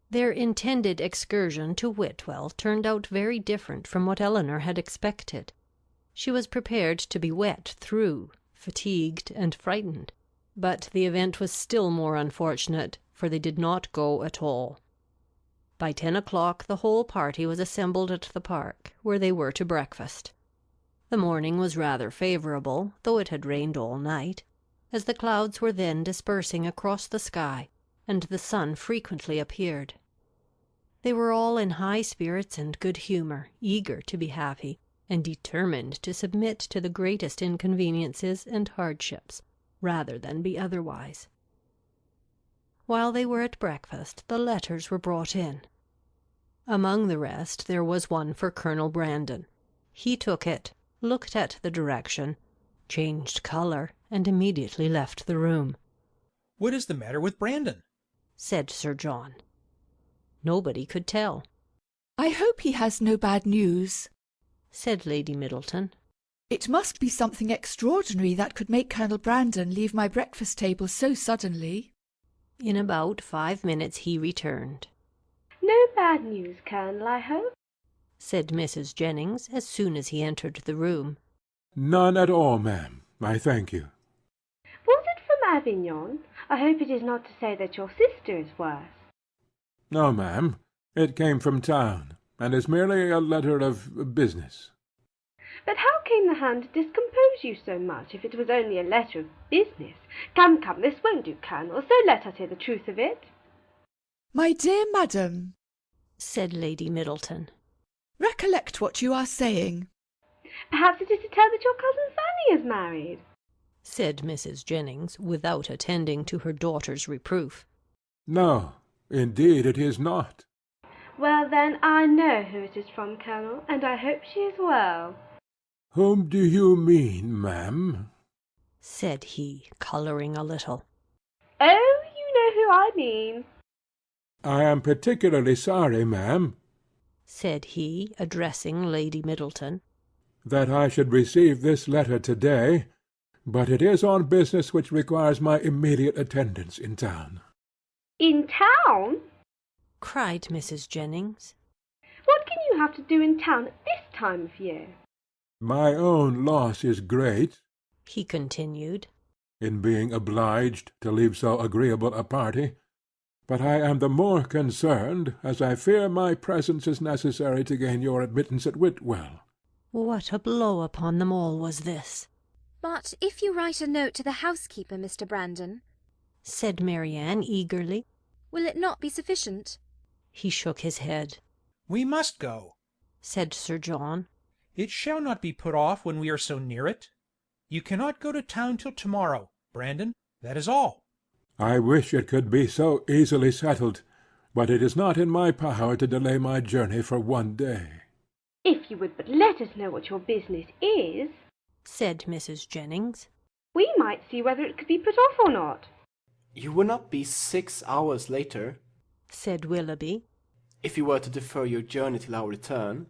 Their intended excursion to Whitwell turned out very different from what Elinor had expected. She was prepared to be wet through, fatigued, and frightened, but the event was still more unfortunate, for they did not go at all. By 10 o'clock the whole party was assembled at the park, where they were to breakfast. The morning was rather favourable, though it had rained all night, as the clouds were then dispersing across the sky, and the sun frequently appeared. They were all in high spirits and good humour, eager to be happy, and determined to submit to the greatest inconveniences and hardships, rather than be otherwise. While they were at breakfast, the letters were brought in. Among the rest there was one for Colonel Brandon. He took it, looked at the direction, changed colour, and immediately left the room. "What is the matter with Brandon?" said Sir John. Nobody could tell. "I hope he has no bad news," said Lady Middleton. "It must be something extraordinary that could make Colonel Brandon leave my breakfast table so suddenly." In about 5 minutes he returned. "No bad news, Colonel, I hope?" said Mrs. Jennings as soon as he entered the room. "None at all, ma'am, I thank you." "Was it from Avignon? I hope it is not to say that your sister is worse." "No, ma'am, it came from town, and is merely a letter of business." "But how came the hand to discompose you so much, if it was only a letter of business? Come, come, this won't do, Colonel, so let us hear the truth of it." "My dear madam," said Lady Middleton, "recollect what you are saying." "Perhaps it is to tell that your cousin Fanny is married," said Mrs. Jennings, without attending to her daughter's reproof. "No, indeed it is not." "Well, then, I know who it is from, Colonel, and I hope she is well." "Whom do you mean, ma'am?" said he, colouring a little. "Oh, you know who I mean." "I am particularly sorry, ma'am," said he, addressing Lady Middleton, "that I should receive this letter to-day, but it is on business which requires my immediate attendance in town." "In town?" cried Mrs. Jennings. "What can you have to do in town at this time of year?" "My own loss is great," he continued, "in being obliged to leave so agreeable a party, but I am the more concerned, as I fear my presence is necessary to gain your admittance at Whitwell." What a blow upon them all was this! "But if you write a note to the housekeeper, Mr. Brandon," said Marianne eagerly. "will it not be sufficient?" He shook his head. "We must go," said Sir John. "It shall not be put off when we are so near it. You cannot go to town till tomorrow, Brandon, that is all." "I wish it could be so easily settled, but it is not in my power to delay my journey for one day." "If you would but let us know what your business is," said Mrs. Jennings, "we might see whether it could be put off or not." "You would not be 6 hours later, said Willoughby, if you were to defer your journey till our return."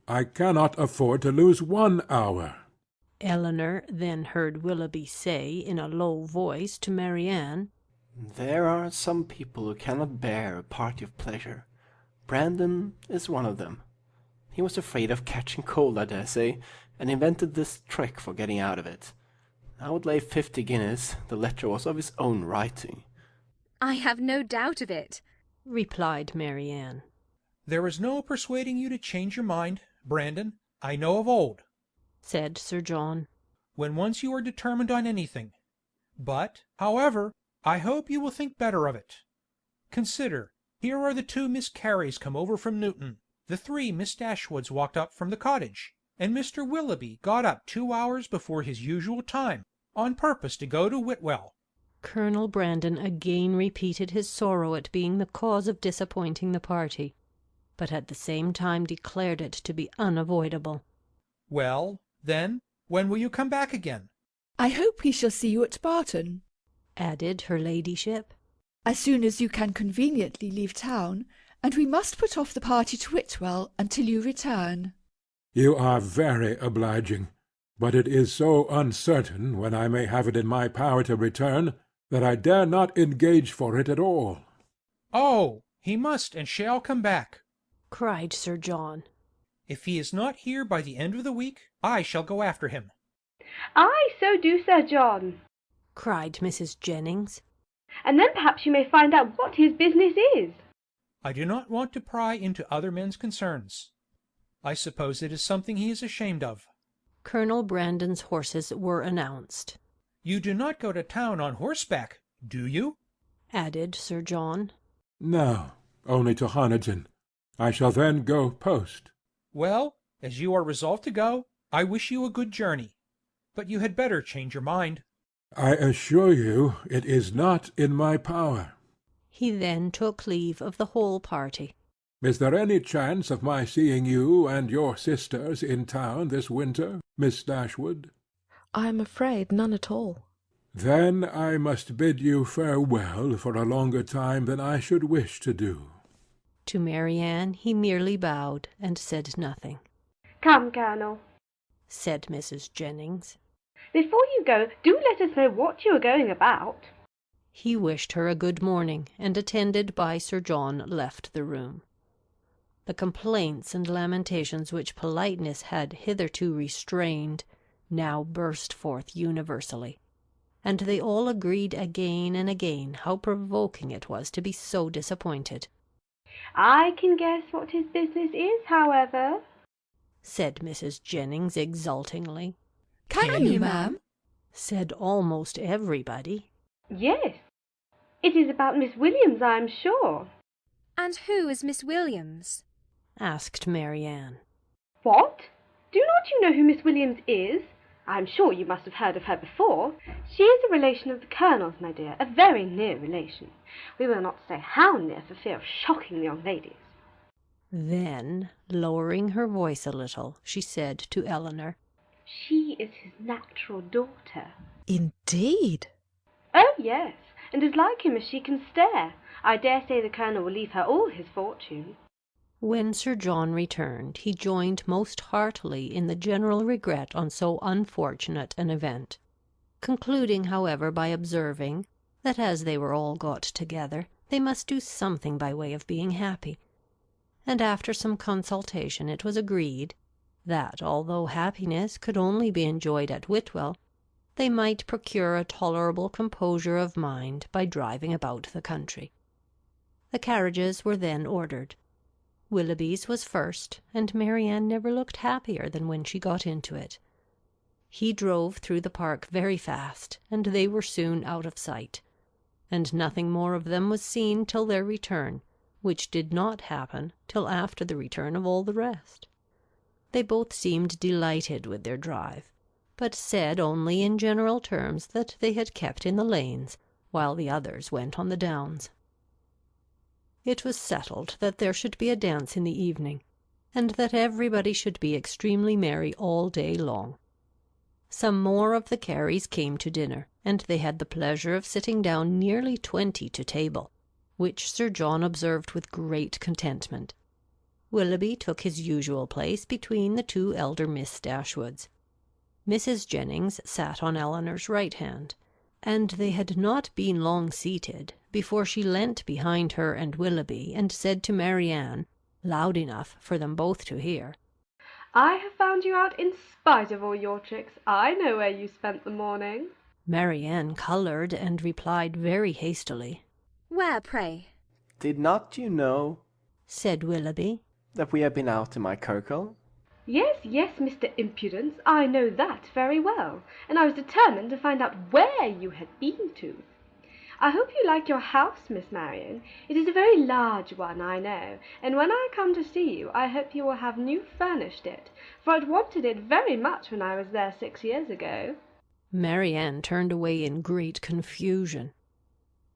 "I cannot afford to lose 1 hour." Elinor then heard Willoughby say in a low voice to Marianne, "There are some people who cannot bear a party of pleasure. Brandon is one of them. He was afraid of catching cold, I dare say, and invented this trick for getting out of it. I would lay 50 guineas the letter was of his own writing." "I have no doubt of it," replied Marianne. "There is no persuading you to change your mind, Brandon, I know of old," said Sir John, "when once you are determined on anything. But, however, I hope you will think better of it. Consider, here are the 2 Miss Carys come over from Newton, the 3 Miss Dashwoods walked up from the cottage, and Mr. Willoughby got up 2 hours before his usual time, on purpose to go to Whitwell." Colonel Brandon again repeated his sorrow at being the cause of disappointing the party, but at the same time declared it to be unavoidable. "Well, then, when will you come back again?" "I hope we shall see you at Barton," added her ladyship, "as soon as you can conveniently leave town, and we must put off the party to Whitwell until you return." "You are very obliging, but it is so uncertain when I may have it in my power to return, that I dare not engage for it at all." "Oh, He must and shall come back. cried Sir John. If he is not here by the end of the week, I shall go after him. Aye, so do, Sir John. cried Mrs. Jennings. And then perhaps you may find out what his business is. I do not want to pry into other men's concerns. I suppose it is something he is ashamed of. Colonel Brandon's horses were announced. You do not go to town on horseback, do you? added Sir John. No, only to Honiton. I shall then go post. Well, as you are resolved to go, I wish you a good journey. But you had better change your mind. I assure you it is not in my power. He then took leave of the whole party. Is there any chance of my seeing you and your sisters in town this winter, Miss Dashwood? I am afraid none at all. Then I must bid you farewell for a longer time than I should wish to do. To Marianne he merely bowed and said nothing. Come, Colonel. Said Mrs. Jennings. Before you go, do let us know what you are going about. He wished her a good morning, and attended by Sir John left the room. The complaints and lamentations which politeness had hitherto restrained now burst forth universally, and they all agreed again and again how provoking it was to be so disappointed. I can guess what his business is, however, said Mrs. Jennings exultingly. Can you, ma'am? Said almost everybody. Yes, it is about Miss Williams, I am sure. And who is Miss Williams? Asked Marianne. What? Do not you know who Miss Williams is? I am sure you must have heard of her before. She is a relation of the Colonel's, my dear, a very near relation. We will not say how near for fear of shocking the young ladies. Then, lowering her voice a little, she said to Eleanor, She is his natural daughter. Indeed? Oh, yes, and as like him as she can stare. I dare say the Colonel will leave her all his fortune. When Sir John returned, he joined most heartily in the general regret on so unfortunate an event, concluding, however, by observing, that as they were all got together, they must do something by way of being happy, and after some consultation it was agreed, that although happiness could only be enjoyed at Whitwell, they might procure a tolerable composure of mind by driving about the country. The carriages were then ordered. Willoughby's was first, and Marianne never looked happier than when she got into it. He drove through the park very fast, and they were soon out of sight, and nothing more of them was seen till their return, which did not happen till after the return of all the rest. They both seemed delighted with their drive, but said only in general terms that they had kept in the lanes, while the others went on the downs. It was settled that there should be a dance in the evening, and that everybody should be extremely merry all day long. Some more of the Careys came to dinner, and they had the pleasure of sitting down nearly 20 to table, which Sir John observed with great contentment. Willoughby took his usual place between the two elder Miss Dashwoods. Mrs. Jennings sat on Eleanor's right hand, and they had not been long seated before she leant behind her and Willoughby and said to Marianne, loud enough for them both to hear, I have found you out in spite of all your tricks. I know where you spent the morning. Marianne coloured and replied very hastily, Where, pray? Did not you know said Willoughby. that we have been out in my curricle? Yes, yes, Mr. Impudence, I know that very well, and I was determined to find out where you had been to. I hope you like your house, Miss Marian. It is a very large one, I know, and when I come to see you, I hope you will have new furnished it, for it wanted it very much when I was there 6 years ago. Marianne turned away in great confusion.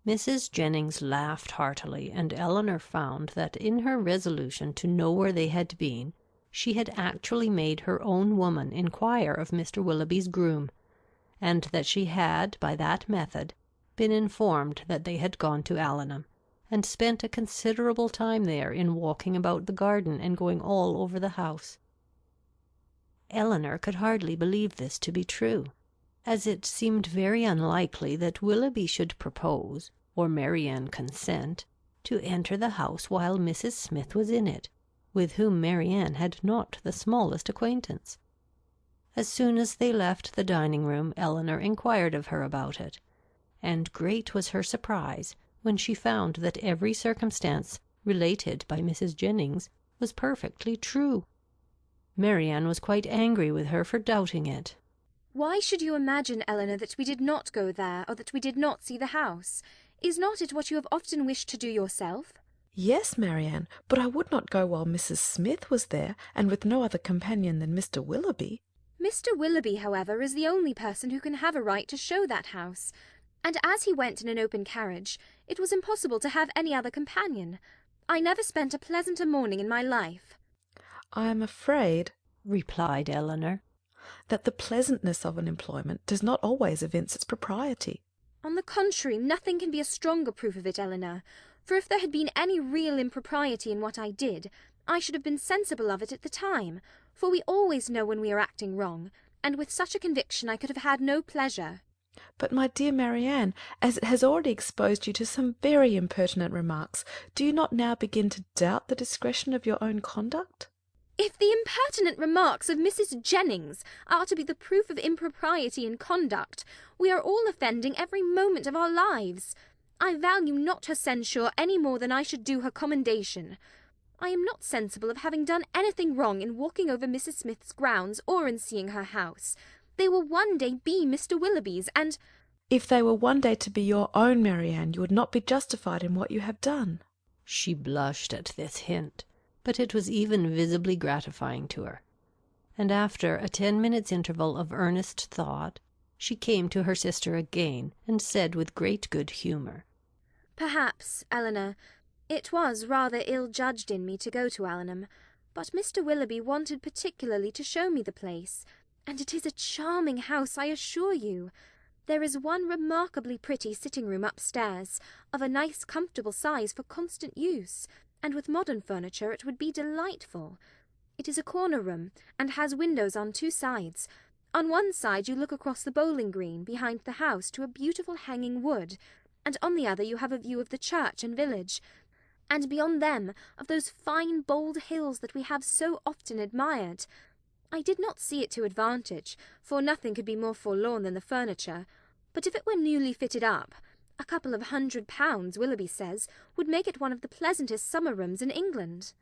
Mrs. Jennings laughed heartily, and Eleanor found that in her resolution to know where they had been, she had actually made her own woman inquire of Mr. Willoughby's groom, and that she had, by that method, been informed that they had gone to Allenham, and spent a considerable time there in walking about the garden and going all over the house. Eleanor could hardly believe this to be true, as it seemed very unlikely that Willoughby should propose, or Marianne consent, to enter the house while Mrs. Smith was in it, with whom Marianne had not the smallest acquaintance. As soon as they left the dining-room, Eleanor inquired of her about it, and great was her surprise when she found that every circumstance related by Mrs. Jennings was perfectly true. Marianne was quite angry with her for doubting it. Why should you imagine, Eleanor, that we did not go there, or that we did not see the house? Is not it what you have often wished to do yourself? Yes, Marianne, but I would not go while Mrs. Smith was there, and with no other companion than Mr. Willoughby. Mr. Willoughby, however, is the only person who can have a right to show that house, and as he went in an open carriage, it was impossible to have any other companion. I never spent a pleasanter morning in my life. I am afraid, replied Eleanor, that the pleasantness of an employment does not always evince its propriety. On the contrary, nothing can be a stronger proof of it, Eleanor, for if there had been any real impropriety in what I did, I should have been sensible of it at the time, for we always know when we are acting wrong, and with such a conviction I could have had no pleasure. But, my dear Marianne, as it has already exposed you to some very impertinent remarks, do you not now begin to doubt the discretion of your own conduct? If the impertinent remarks of Mrs. Jennings are to be the proof of impropriety in conduct, we are all offending every moment of our lives. I value not her censure any more than I should do her commendation. I am not sensible of having done anything wrong in walking over Mrs. Smith's grounds or in seeing her house. They will one day be Mr. Willoughby's, and— If they were one day to be your own, Marianne, you would not be justified in what you have done. She blushed at this hint, but it was even visibly gratifying to her, and after a 10 minutes' interval of earnest thought, she came to her sister again, and said with great good humour, Perhaps, Eleanor, it was rather ill-judged in me to go to Allenham, but Mr. Willoughby wanted particularly to show me the place, and it is a charming house, I assure you. There is one remarkably pretty sitting-room upstairs, of a nice comfortable size for constant use, and with modern furniture it would be delightful. It is a corner room, and has windows on 2 sides. On one side you look across the bowling green behind the house to a beautiful hanging wood, and on the other you have a view of the church and village, and beyond them of those fine bold hills that we have so often admired. I did not see it to advantage, for nothing could be more forlorn than the furniture, but if it were newly fitted up, a couple of £100, Willoughby says, would make it one of the pleasantest summer-rooms in England.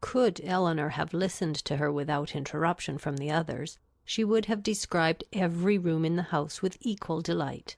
Could Eleanor have listened to her without interruption from the others, she would have described every room in the house with equal delight.